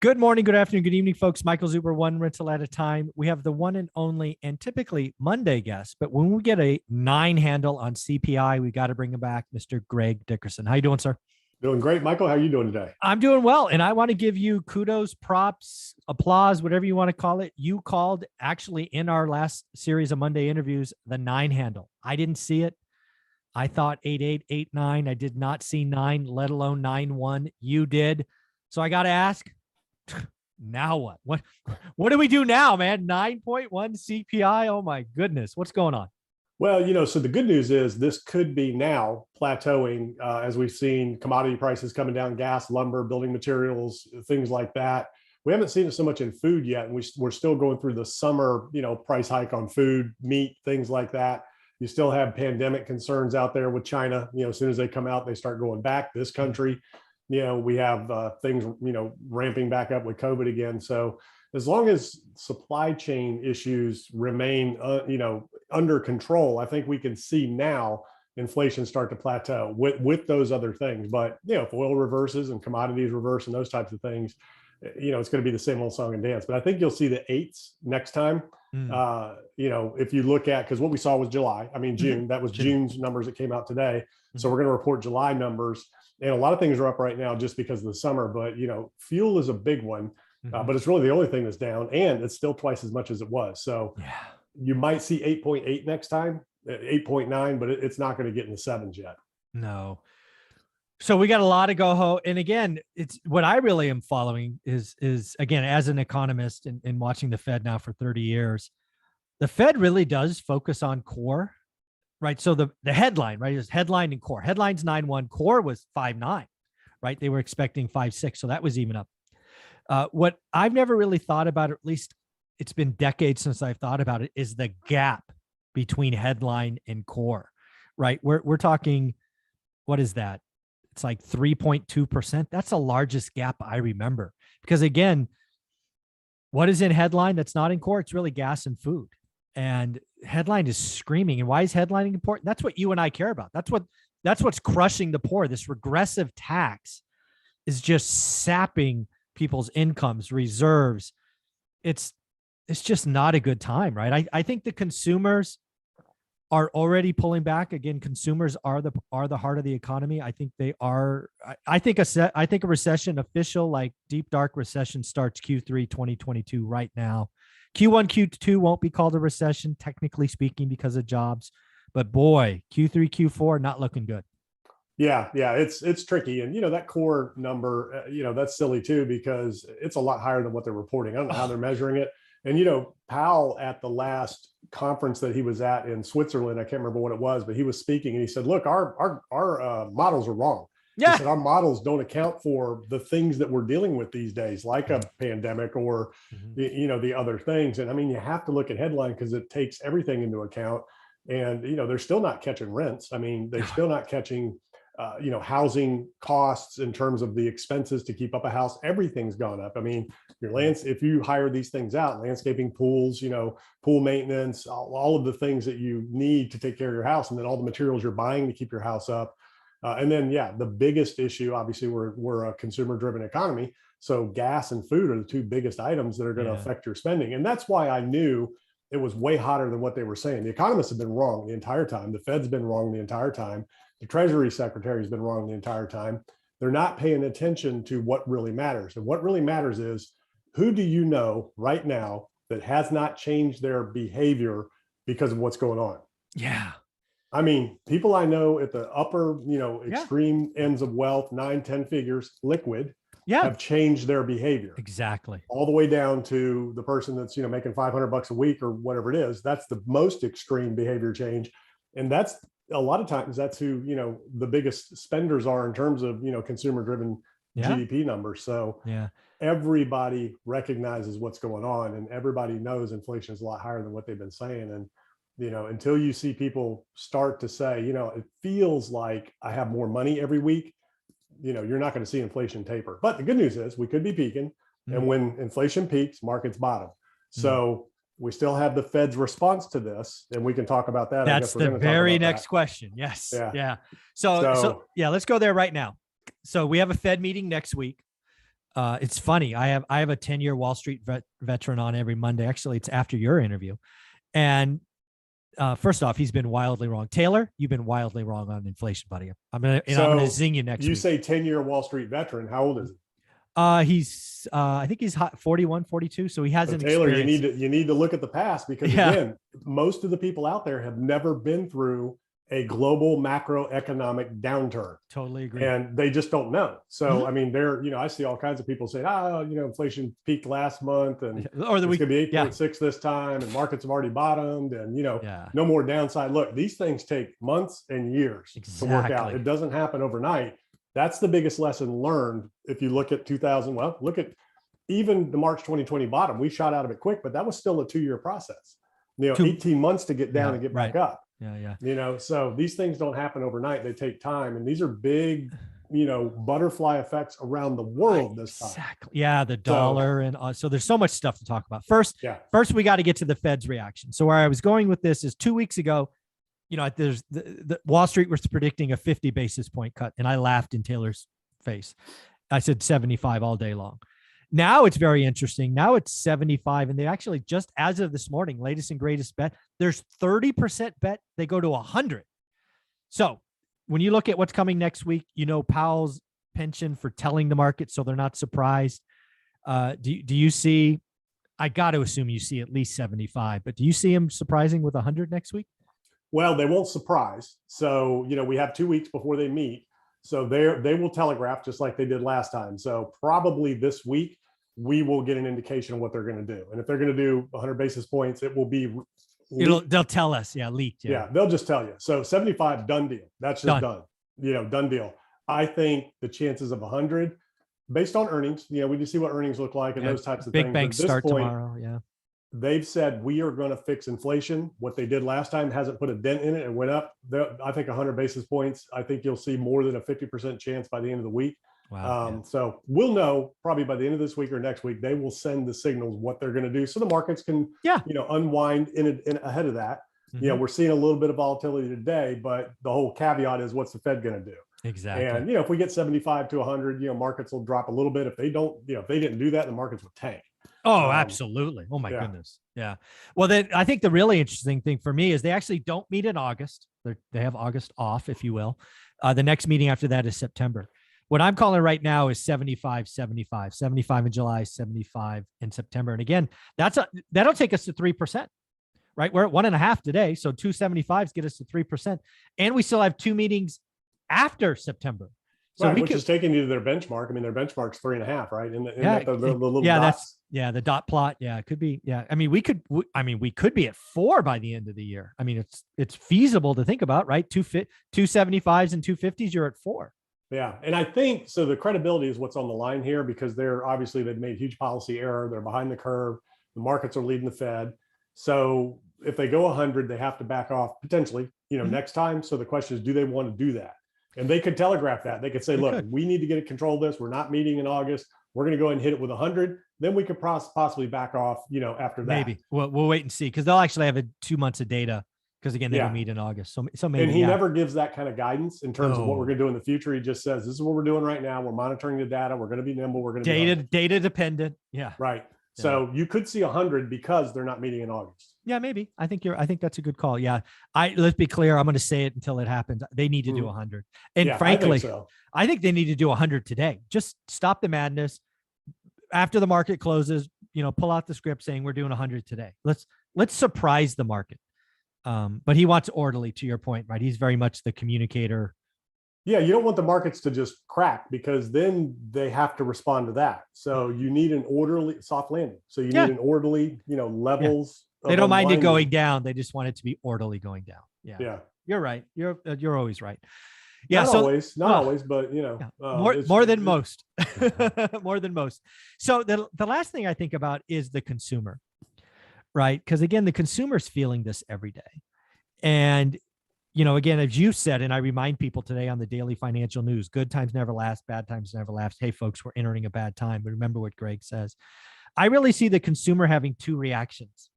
Good morning, good afternoon, good evening, folks. Michael Zuber, one rental at a time. We have the one and only, and typically Monday guest, but when we get a 9 handle on CPI, we got to bring him back, Mr. Greg Dickerson. How you doing, sir? Doing great, Michael. How are you doing today? I'm doing well, and I want to give you kudos, props, applause, whatever you want to call it. You called, actually, in our last series of Monday interviews, the 9 handle. I didn't see it. I thought 8-8, 8-9. I did not see 9, let alone 9-1. You did. So I got to ask, now what? What do we do now, man? 9.1 CPI. Oh my goodness. What's going on? Well, so the good news is this could be now plateauing as we've seen commodity prices coming down, gas, lumber, building materials, things like that. We haven't seen it so much in food yet. And we're still going through the summer, price hike on food, meat, things like that. You still have pandemic concerns out there with China. As soon as they come out, they start going back. This country, we have things, ramping back up with COVID again. So as long as supply chain issues remain, under control, I think we can see now inflation start to plateau with those other things. But, if oil reverses and commodities reverse and those types of things, it's going to be the same old song and dance. But I think you'll see the 8s next time. If you look at, because what we saw was July, June, that was June's numbers that came out today. So we're going to report July numbers. And a lot of things are up right now just because of the summer, but fuel is a big one, but it's really the only thing that's down, and it's still twice as much as it was. So you might see 8.8 next time, 8.9, but it's not going to get in the 7s yet. No. So we got a lot of go. And again, it's what I really am following is again, as an economist and watching the Fed now for 30 years, the Fed really does focus on core. Right. So the headline, right, is headline and core. Headline's 9.1, core was 5.9, right? They were expecting 5.6. So that was even up. What I've never really thought about, or at least it's been decades since I've thought about it, is the gap between headline and core, right? We're talking, what is that? It's like 3.2%. That's the largest gap I remember. Because again, what is in headline that's not in core? It's really gas and food. And headline is screaming. And why is headlining important? That's what you and I care about. That's what's crushing the poor. This regressive tax is just sapping people's incomes, reserves. It's just not a good time, right? I think the consumers are already pulling back. Again, consumers are the heart of the economy. I think they are. I think a recession, official, like deep dark recession, starts Q3 2022 right now. Q1, Q2 won't be called a recession, technically speaking, because of jobs. But boy, Q3, Q4, not looking good. Yeah, it's tricky. And, that core number, that's silly too, because it's a lot higher than what they're reporting. I don't know how they're measuring it. And, Powell at the last conference that he was at in Switzerland, I can't remember what it was, but he was speaking and he said, look, our models are wrong. Yeah. He said, our models don't account for the things that we're dealing with these days, like a pandemic or, the other things. And you have to look at headline because it takes everything into account. And, they're still not catching rents. They're still not catching, housing costs in terms of the expenses to keep up a house. Everything's gone up. If you hire these things out, landscaping, pools, pool maintenance, all of the things that you need to take care of your house, and then all the materials you're buying to keep your house up. And then, the biggest issue, obviously, we're a consumer-driven economy. So gas and food are the 2 biggest items that are going to affect your spending. And that's why I knew it was way hotter than what they were saying. The economists have been wrong the entire time. The Fed's been wrong the entire time. The Treasury Secretary has been wrong the entire time. They're not paying attention to what really matters. And what really matters is, who do you know right now that has not changed their behavior because of what's going on? Yeah. People I know at the upper, extreme ends of wealth, 9, 10 figures, liquid, have changed their behavior. Exactly. All the way down to the person that's, making $500 a week or whatever it is. That's the most extreme behavior change. And that's a lot of times that's who, the biggest spenders are in terms of, consumer driven GDP numbers. So everybody recognizes what's going on, and everybody knows inflation is a lot higher than what they've been saying. And until you see people start to say, it feels like I have more money every week, you're not going to see inflation taper. But the good news is we could be peaking. And when inflation peaks, markets bottom. So we still have the Fed's response to this, and we can talk about that. That's the very next question. Yes. Yeah. So let's go there right now. So we have a Fed meeting next week. It's funny. I have a 10-year Wall Street veteran on every Monday. Actually, it's after your interview. And first off, he's been wildly wrong. Taylor, you've been wildly wrong on inflation, buddy. I'm gonna zing you next You week. say 10-year Wall Street veteran. How old is he? He's I think he's 41, 42. So he hasn't. So Taylor, experienced. you need to look at the past, because again, most of the people out there have never been through a global macroeconomic downturn. Totally agree. And they just don't know. So, I mean, I see all kinds of people saying, inflation peaked last month and or the it's week going to be 8.6 this time, and markets have already bottomed, and, no more downside. Look, these things take months and years to work out. It doesn't happen overnight. That's the biggest lesson learned. If you look at look at even the March 2020 bottom, we shot out of it quick, but that was still a 2-year process, 18 months to get down and get back up. So these things don't happen overnight. They take time, and these are big, butterfly effects around the world this time. Exactly. Yeah, the dollar, and so there's so much stuff to talk about. First, we got to get to the Fed's reaction. So where I was going with this is 2 weeks ago, there's the Wall Street was predicting a 50 basis point cut, and I laughed in Taylor's face. I said 75 all day long. Now it's very interesting. Now it's 75, and they actually, just as of this morning, latest and greatest bet, there's 30% bet they go to 100. So when you look at what's coming next week, Powell's penchant for telling the market so they're not surprised. Do you see? I got to assume you see at least 75, but do you see him surprising with 100 next week? Well, they won't surprise. So we have 2 weeks before they meet. So they will telegraph just like they did last time. So probably this week we will get an indication of what they're going to do. And if they're going to do 100 basis points, it will be they'll tell us. Yeah, leaked. Yeah, they'll just tell you. So 75, done deal. That's just done. Done deal. I think the chances of 100, based on earnings, we just see what earnings look like and those types of things. Big banks start tomorrow. Yeah. They've said we are going to fix inflation. What they did last time hasn't put a dent in it. It went up. I think 100 basis points. I think you'll see more than a 50% chance by the end of the week. Wow. So we'll know probably by the end of this week or next week. They will send the signals what they're going to do, so the markets can unwind in ahead of that. Mm-hmm. We're seeing a little bit of volatility today, but the whole caveat is, what's the Fed going to do? Exactly. And if we get 75 to 100, markets will drop a little bit. If they don't, if they didn't do that, the markets would tank. Oh, absolutely. Oh my goodness. Yeah. Well, then I think the really interesting thing for me is they actually don't meet in August. They have August off, if you will. The next meeting after that is September. What I'm calling right now is 75 in July, 75 in September. And again, that'll take us to 3%, right? We're at 1.5 today. So 275s get us to 3%. And we still have 2 meetings after September. So which is taking you to their benchmark. I mean, their benchmark's 3.5, right? The little dots. The dot plot. Yeah, it could be. Yeah, I mean, we could be at 4 by the end of the year. I mean, it's feasible to think about, right? 275s and 250s, you're at 4. Yeah, and I think so. The credibility is what's on the line here, because they've made huge policy error. They're behind the curve. The markets are leading the Fed. So if they go 100, they have to back off potentially, next time. So the question is, do they want to do that? And they could telegraph that. They could say, we need to get control of this. We're not meeting in August. We're going to go ahead and hit it with 100. Then we could possibly back off, after that. Maybe. We'll wait and see, because they'll actually have 2 months of data, because again, they don't meet in August. So maybe. And he never gives that kind of guidance in terms of what we're going to do in the future. He just says, this is what we're doing right now. We're monitoring the data. We're going to be nimble. We're going to data dependent. Yeah. Right. Yeah. So you could see 100 because they're not meeting in August. Yeah, maybe. I think that's a good call. Yeah. Let's be clear. I'm going to say it until it happens. They need to do 100. And frankly, I think they need to do 100 today. Just stop the madness. After the market closes, pull out the script saying we're doing 100 today. Let's surprise the market. But he wants orderly, to your point, right? He's very much the communicator. Yeah, you don't want the markets to just crack, because then they have to respond to that. So you need an orderly soft landing. So you need an orderly, levels. Yeah. They don't mind it going down. They just want it to be orderly going down. Yeah. Yeah. You're right. You're always right. Yeah. Not always, but more than most. More than most. So the last thing I think about is the consumer, right? Because again, the consumer's feeling this every day. And again, as you said, and I remind people today on the daily financial news, good times never last, bad times never last. Hey, folks, we're entering a bad time. But remember what Greg says. I really see the consumer having 2 reactions.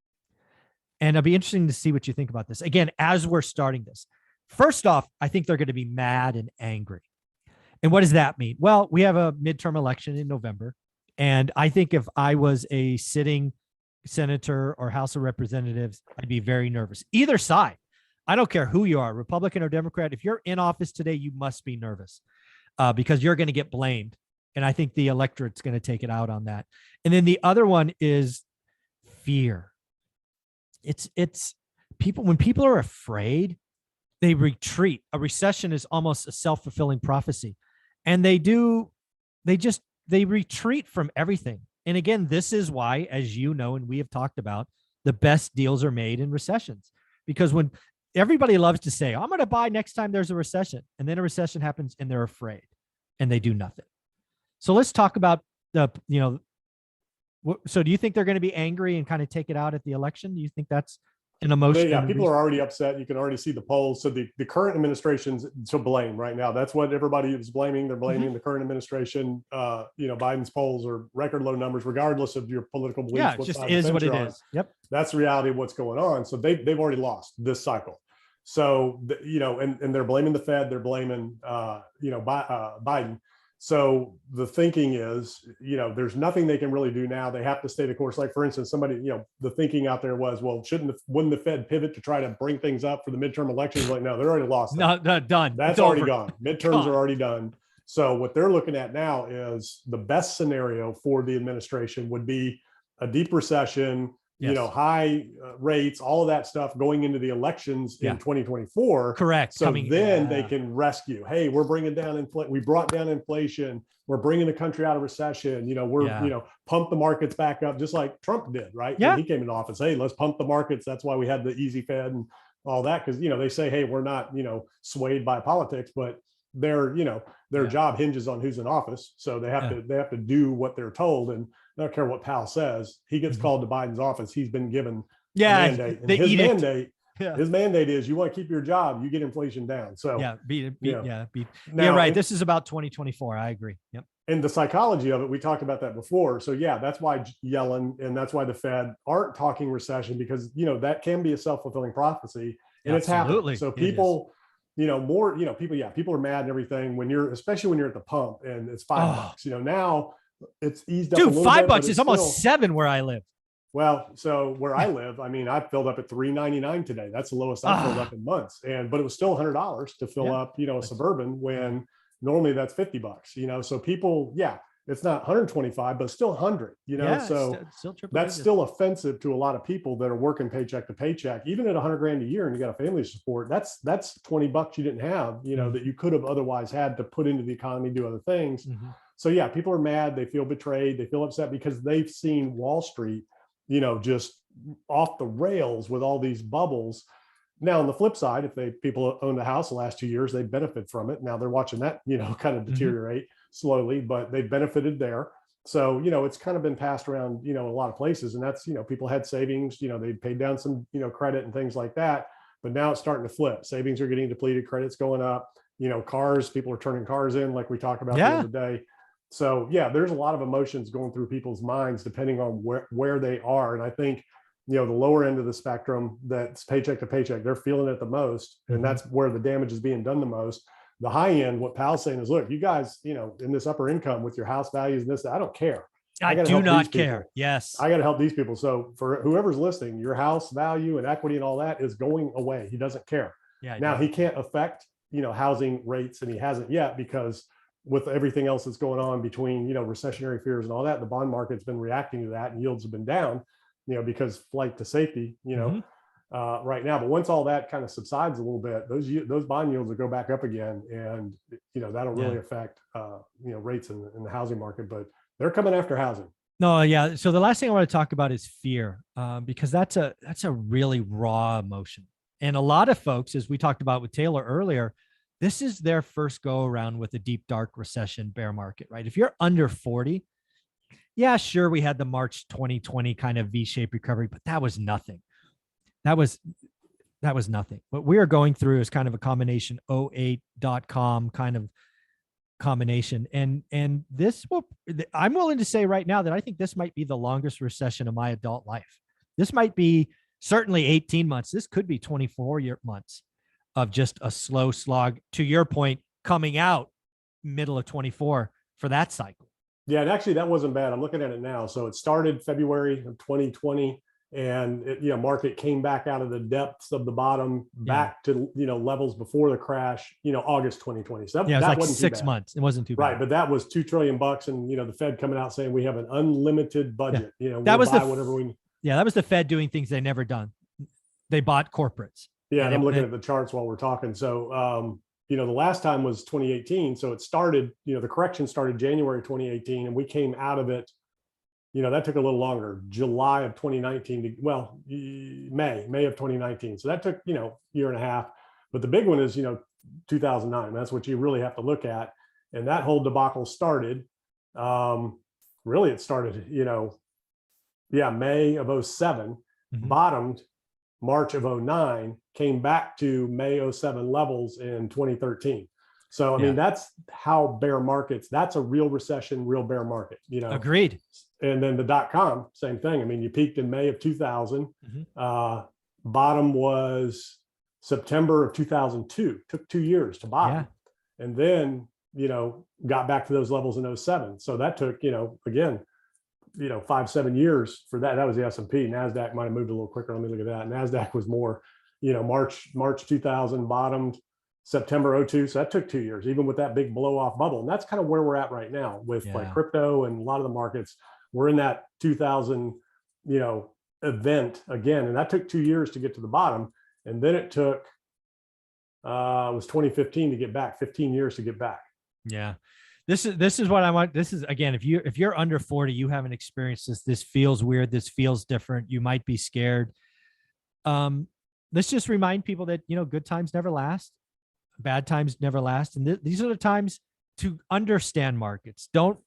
And it'll be interesting to see what you think about this. Again, as we're starting this, first off, I think they're going to be mad and angry. And what does that mean? Well, we have a midterm election in November. And I think if I was a sitting senator or House of Representatives, I'd be very nervous. Either side. I don't care who you are, Republican or Democrat. If you're in office today, you must be nervous because you're going to get blamed. And I think the electorate's going to take it out on that. And then the other one is fear. It's people, when people are afraid, they retreat. A recession is almost a self-fulfilling prophecy. And they retreat from everything. And again, this is why, as you know, and we have talked about, the best deals are made in recessions. Because when everybody loves to say, I'm going to buy next time there's a recession, and then a recession happens and they're afraid and they do nothing. So let's talk about so do you think they're going to be angry and kind of take it out at the election? Do you think that's an emotion? Yeah, people are already upset. You can already see the polls. So the current administration's to blame right now. That's what everybody is blaming. They're blaming the current administration. Biden's polls are record low numbers, regardless of your political beliefs. Yeah, it just is what it is. Yep. That's the reality of what's going on. So they've already lost this cycle. So, and they're blaming the Fed. They're blaming, Biden. So the thinking is, there's nothing they can really do now. They have to stay the course. Like, for instance, somebody, the thinking out there was, well, wouldn't the Fed pivot to try to bring things up for the midterm elections? Like, no, they're already lost. No, done. That's it's already over. gone. Midterms are already done. So what they're looking at now is the best scenario for the administration would be a deep recession, high rates, all of that stuff going into the elections in 2024. Correct. So they can rescue. Hey, we're bringing down inflation. We brought down inflation. We're bringing the country out of recession. Pump the markets back up, just like Trump did, right? Yeah. When he came into office. Hey, let's pump the markets. That's why we had the easy Fed and all that. Because, they say, hey, we're not, swayed by politics, but their job hinges on who's in office. So they have to do what they're told. And I don't care what Powell says. He gets called to Biden's office. He's been given a mandate. And his mandate is, you want to keep your job, you get inflation down. So right. This is about 2024. I agree. Yep. And the psychology of it, we talked about that before. So that's why Yellen and that's why the Fed aren't talking recession, because that can be a self-fulfilling prophecy, and it's happening. So people, people are mad and everything especially when you're at the pump and it's $5. Now it's eased up. Dude, $5 is almost $7 where I live. Well, so where I live, I filled up at $3.99 today. That's the lowest I've filled up in months. But it was still $100 to fill up, a Suburban, when normally that's $50, So people, it's not 125, but still 100, so still that's still offensive to a lot of people that are working paycheck to paycheck. Even at $100,000 a year and you got a family support, that's $20 you didn't have, that you could have otherwise had to put into the economy, do other things. So people are mad. They feel betrayed. They feel upset because they've seen Wall Street, just off the rails with all these bubbles. Now, on the flip side, if people owned a house the last 2 years, they benefit from it. Now they're watching that, kind of deteriorate slowly, but they benefited there. So, it's kind of been passed around, a lot of places. And that's, people had savings, they paid down some, credit and things like that. But now it's starting to flip. Savings are getting depleted. Credit's going up. Cars, people are turning cars in, like we talked about the other day. So, there's a lot of emotions going through people's minds depending on where they are. And I think, the lower end of the spectrum, that's paycheck to paycheck, they're feeling it the most. And that's where the damage is being done the most. The high end, what Pal's saying is, look, you guys, in this upper income with your house values and this, I don't care. I do not care. Yes. I got to help these people. So for whoever's listening, your house value and equity and all that is going away. He doesn't care. Now he can't affect, housing rates, and he hasn't yet, because with everything else that's going on between, recessionary fears and all that, the bond market's been reacting to that and yields have been down, because flight to safety, right now. But once all that kind of subsides a little bit, those bond yields will go back up again. And, that'll really affect, rates in the housing market, but they're coming after housing. No, yeah. So the last thing I want to talk about is fear, because that's a really raw emotion. And a lot of folks, as we talked about with Taylor earlier, this is their first go around with a deep, dark recession bear market, right? If you're under 40, sure, we had the March 2020 kind of V-shaped recovery, but that was nothing. That was nothing. What we are going through is kind of a combination 08.com kind of combination. And this I'm willing to say right now that I think this might be the longest recession of my adult life. This might be certainly 18 months. This could be 24 months of just a slow slog, to your point, coming out middle of 24 for that cycle. Yeah, and actually that wasn't bad. I'm looking at it now. So it started February of 2020, and market came back out of the depths of the bottom Yeah. back to levels before the crash, August 2020. So Yeah. It was that like wasn't too 6 bad. months. It wasn't too Right, bad. but that was $2 trillion, and the Fed coming out saying we have an unlimited Yeah. budget. That We'll was the, buy whatever we. yeah, that was the Fed doing things they never done. They bought corporates. Yeah, and I'm looking They, at the charts while we're talking. So, the last time was 2018. So it started, the correction started January 2018, and we came out of it. That took a little longer, July of 2019 to, well, May of 2019. So that took, year and a half. But the big one is, 2009. That's what you really have to look at. And that whole debacle started. Really, it started, May of 07, bottomed March of 09, came back to May 07 levels in 2013. So, I mean, that's how bear markets, that's a real recession, real bear market, Agreed. And then the .com, same thing. I mean, you peaked in May of 2000. Bottom was September of 2002. Took 2 years to bottom. Yeah. And then, got back to those levels in 07. So that took, again, 5-7 years for that. That was the S&P. NASDAQ might have moved a little quicker. Let me look at that. NASDAQ was more, March 2000 bottomed, September 02. So that took 2 years, even with that big blow off bubble. And that's kind of where we're at right now with like crypto and a lot of the markets. We're in that 2000, event again. And that took 2 years to get to the bottom. And then it took, it was 2015 to get back, 15 years to get back. Yeah. This is what I want. This is, again, if you're under 40, you haven't experienced this. This feels weird. This feels different. You might be scared. Let's just remind people that, good times never last. Bad times never last. And these are the times to understand markets. Don't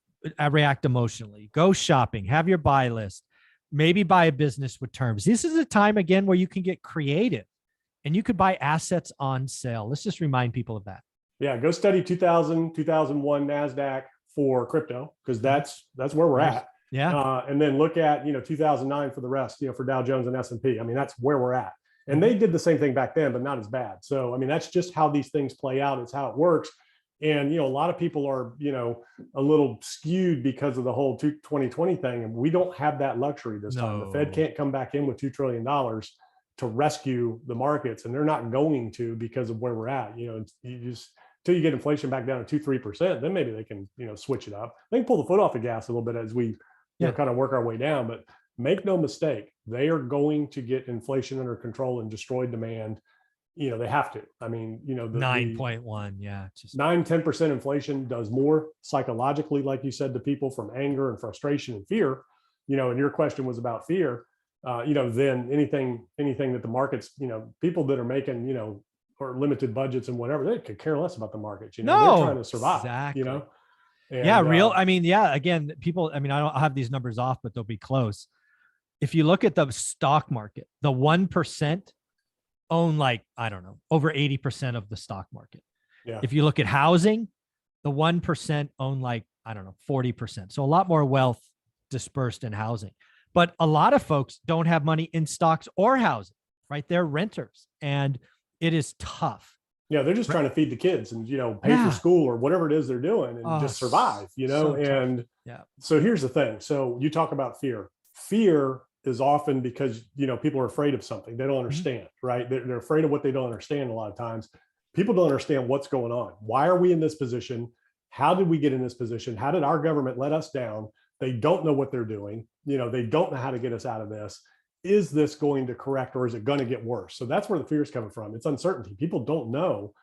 react emotionally. Go shopping, have your buy list, maybe buy a business with terms. This is a time, again, where you can get creative and you could buy assets on sale. Let's just remind people of that. Yeah, go study 2000, 2001 NASDAQ for crypto, because that's where we're at. Yeah. And then look at, 2009 for the rest, for Dow Jones and S&P. I mean, that's where we're at. And they did the same thing back then, but not as bad. So, I mean, that's just how these things play out. It's how it works. And, a lot of people are, a little skewed because of the whole 2020 thing. And we don't have that luxury this time. The Fed can't come back in with $2 trillion to rescue the markets. And they're not going to, because of where we're at. You just, until you get inflation back down to 2-3%, then maybe they can, switch it up. They can pull the foot off the gas a little bit as we kind of work our way down. But make no mistake, they are going to get inflation under control and destroy demand. They have to. I mean, the 9.1, yeah, just 9-10% inflation does more psychologically, like you said, to people, from anger and frustration and fear. And your question was about fear. Than anything that the markets, people that are making, or limited budgets and whatever, they could care less about the markets. They're trying to survive. Exactly. And, I mean, again, people, I mean, I don't have these numbers off, but they'll be close. If you look at the stock market, the 1% own, like, I don't know, over 80% of the stock market. Yeah. If you look at housing, the 1% own, like, I don't know, 40%. So a lot more wealth dispersed in housing. But a lot of folks don't have money in stocks or housing, right? They're renters, and it is tough. Yeah, they're just trying to feed the kids and, pay for school or whatever it is they're doing, and just survive, so and so here's the thing. So you talk about fear. Fear is often because, people are afraid of something they don't understand, right? They're afraid of what they don't understand. A lot of times people don't understand what's going on. Why are we in this position? How did we get in this position? How did our government let us down? They don't know what they're doing. They don't know how to get us out of this. Is this going to correct, or is it going to get worse? So that's where the fear is coming from. It's uncertainty. People don't know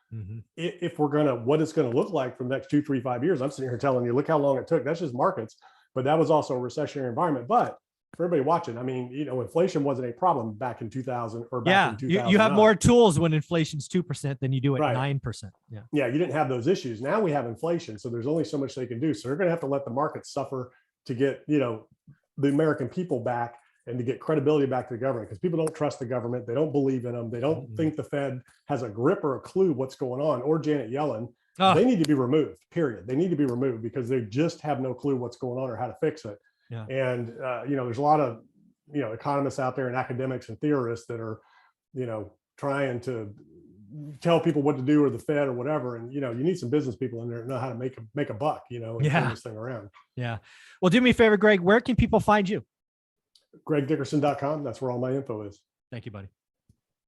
if what it's going to look like for the next 2, 3, 5 years. I'm sitting here telling you, look how long it took. That's just markets, but that was also a recessionary environment. But for everybody watching, I mean, inflation wasn't a problem back in 2000 or back in 2000. You have more tools when inflation's 2% than you do at 9%. Yeah, you didn't have those issues. Now we have inflation, so there's only so much they can do. So they're going to have to let the market suffer to get, the American people back, and to get credibility back to the government, because people don't trust the government. They don't believe in them. They don't think the Fed has a grip or a clue what's going on, or Janet Yellen. They need to be removed, period. They need to be removed because they just have no clue what's going on or how to fix it. Yeah. And, there's a lot of, economists out there and academics and theorists that are, trying to tell people what to do, or the Fed or whatever. And, you need some business people in there that know how to make a buck, and turn this thing around. Yeah. Well, do me a favor, Greg, where can people find you? GregDickerson.com. That's where all my info is. Thank you, buddy.